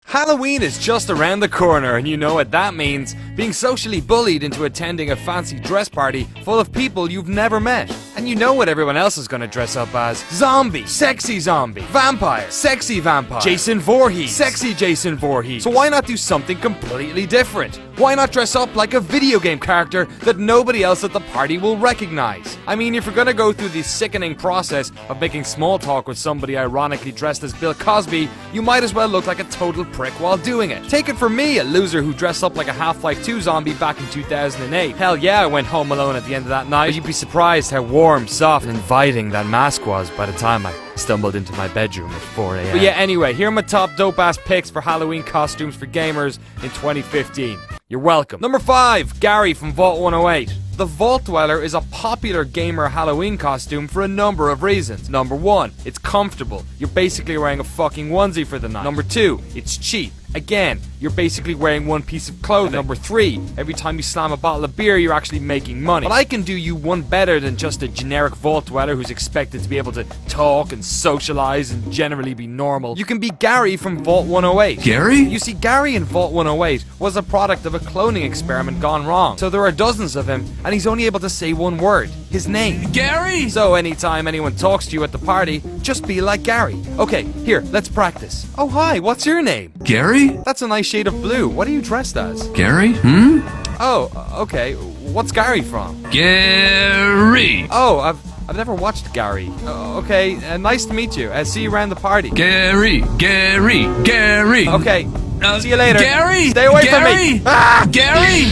Halloween is just around the corner, and you know what that means. Being socially bullied into attending a fancy dress party full of people you've never met. And you know what everyone else is going to dress up as. Zombie, sexy zombie, vampire, sexy vampire, Jason Voorhees, sexy Jason Voorhees. So why not do something completely different? Why not dress up like a video game character that nobody else at the party will recognize? I mean, if you're going to go through the sickening process of making small talk with somebody ironically dressed as Bill Cosby, you might as well look like a total prick while doing it. Take it from me, a loser who dressed up like a Half-Life 2 zombie back in 2008. Hell yeah, I went home alone at the end of that night, but you'd be surprised how warm, soft, and inviting that mask was by the time I stumbled into my bedroom at 4 a.m. But yeah, anyway, here are my top dope-ass picks for Halloween costumes for gamers in 2015. You're welcome. Number 5, Gary from Vault 108. The Vault Dweller is a popular gamer Halloween costume for a number of reasons. Number 1, it's comfortable. You're basically wearing a fucking onesie for the night. Number 2, it's cheap. Again, you're basically wearing one piece of clothing. Number 3, every time you slam a bottle of beer, you're actually making money. But I can do you one better than just a generic Vault Dweller who's expected to be able to talk and socialize and generally be normal. You can be Gary from Vault 108. Gary? You see, Gary in Vault 108 was a product of a cloning experiment gone wrong. So there are dozens of him, and he's only able to say one word. His name. Gary! So anytime anyone talks to you at the party, just be like Gary. Okay, here, let's practice. Oh hi, what's your name? Gary? That's a nice shade of blue. What are you dressed as? Gary? Oh, okay. What's Gary from? Gary! Oh, I've never watched Gary. Okay, nice to meet you. See you around the party. Gary! Gary! Gary! Okay, see you later. Gary! Stay away Gary! from me! Ah! Gary!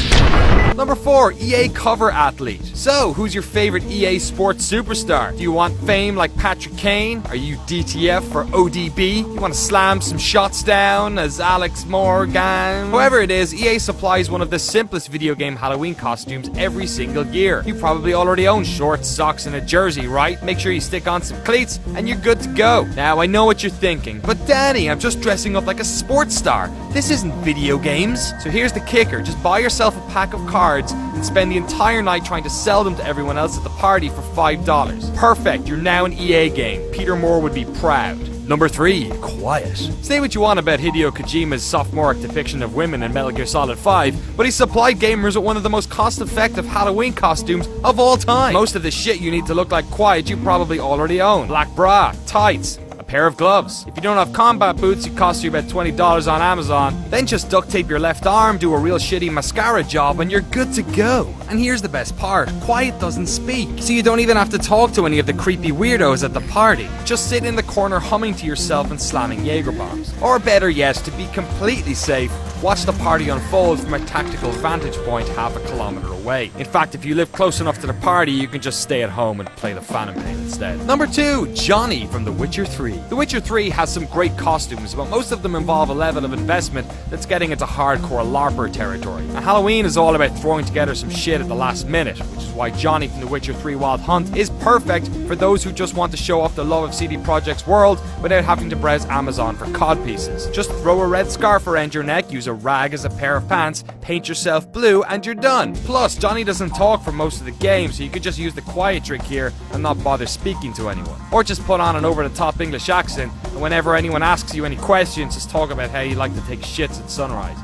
Number 4, EA cover athlete. So, who's your favorite EA sports superstar? Do you want fame like Patrick Kane? Are you DTF or ODB? You want to slam some shots down as Alex Morgan? However it is, EA supplies one of the simplest video game Halloween costumes every single year. You probably already own shorts, socks, and a jersey, right? Make sure you stick on some cleats and you're good to go. Now, I know what you're thinking, but Danny, I'm just dressing up like a sports star. This isn't video games. So here's the kicker. Just buy yourself a pack of cards and spend the entire night trying to sell them to everyone else at the party for $5. Perfect, you're now an EA game. Peter Moore would be proud. Number 3, quiet. Say what you want about Hideo Kojima's sophomoric depiction of women in Metal Gear Solid 5, but he supplied gamers with one of the most cost-effective Halloween costumes of all time. Most of the shit you need to look like quiet you probably already own. Black bra, tights, pair of gloves. If you don't have combat boots, it costs you about $20 on Amazon. Then just duct tape your left arm, do a real shitty mascara job, and you're good to go. And here's the best part. Quiet doesn't speak, so you don't even have to talk to any of the creepy weirdos at the party. Just sit in the corner humming to yourself and slamming Jaeger bombs. Or better yet, to be completely safe, watch the party unfold from a tactical vantage point half a kilometer away. In fact, if you live close enough to the party, you can just stay at home and play the Phantom Pain instead. Number 2, Johnny from The Witcher 3. The Witcher 3 has some great costumes, but most of them involve a level of investment that's getting into hardcore LARPer territory. And Halloween is all about throwing together some shit at the last minute, which is why Johnny from The Witcher 3 Wild Hunt is perfect for those who just want to show off the love of CD Projekt's world without having to browse Amazon for COD pieces. Just throw a red scarf around your neck, use a rag as a pair of pants, paint yourself blue, and you're done. Plus, Johnny doesn't talk for most of the game, so you could just use the quiet trick here and not bother speaking to anyone. Or just put on an over-the-top English accent, and whenever anyone asks you any questions, just talk about how you like to take shits at sunrise.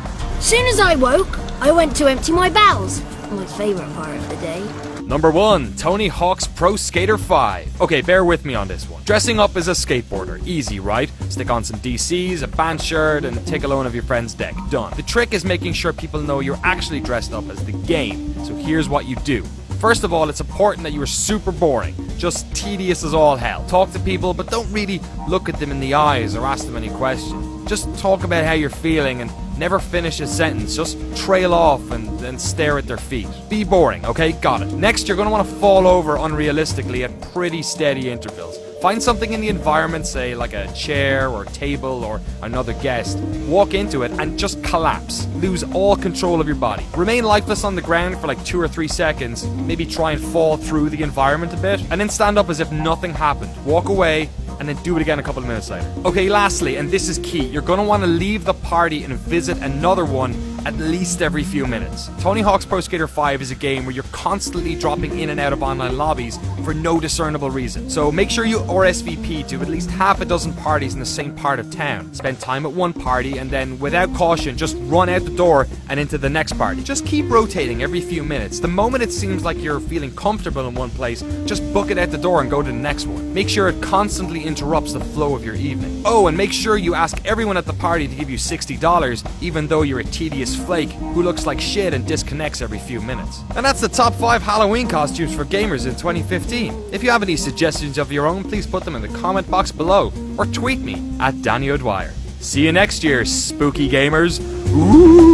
Soon as I woke, I went to empty my bowels. My favourite part of the day. Number 1, Tony Hawk's Pro Skater 5. Okay, bear with me on this one. Dressing up as a skateboarder. Easy, right? Stick on some DCs, a band shirt, and take a loan of your friend's deck. Done. The trick is making sure people know you're actually dressed up as the game. So here's what you do. First of all, it's important that you are super boring. Just tedious as all hell. Talk to people, but don't really look at them in the eyes or ask them any questions. Just talk about how you're feeling and never finish a sentence. Just trail off and then stare at their feet. Be boring, okay? Got it. Next, you're going to want to fall over unrealistically at pretty steady intervals. Find something in the environment, say like a chair or table or another guest. Walk into it and just collapse. Lose all control of your body. Remain lifeless on the ground for like 2 or 3 seconds. Maybe try and fall through the environment a bit. And then stand up as if nothing happened. Walk away and then do it again a couple of minutes later. Okay, lastly, and this is key, you're going to want to leave the party and visit another one at least every few minutes. Tony Hawk's Pro Skater 5 is a game where you're constantly dropping in and out of online lobbies for no discernible reason. So make sure you RSVP to at least half a dozen parties in the same part of town. Spend time at one party and then, without caution, just run out the door and into the next party. Just keep rotating every few minutes. The moment it seems like you're feeling comfortable in one place, just book it out the door and go to the next one. Make sure it constantly interrupts the flow of your evening. Oh, and make sure you ask everyone at the party to give you $60, even though you're a tedious flake who looks like shit and disconnects every few minutes. And that's the top 5 Halloween costumes for gamers in 2015. If you have any suggestions of your own, please put them in the comment box below or tweet me at Danny O'Dwyer. See you next year, spooky gamers. Ooh.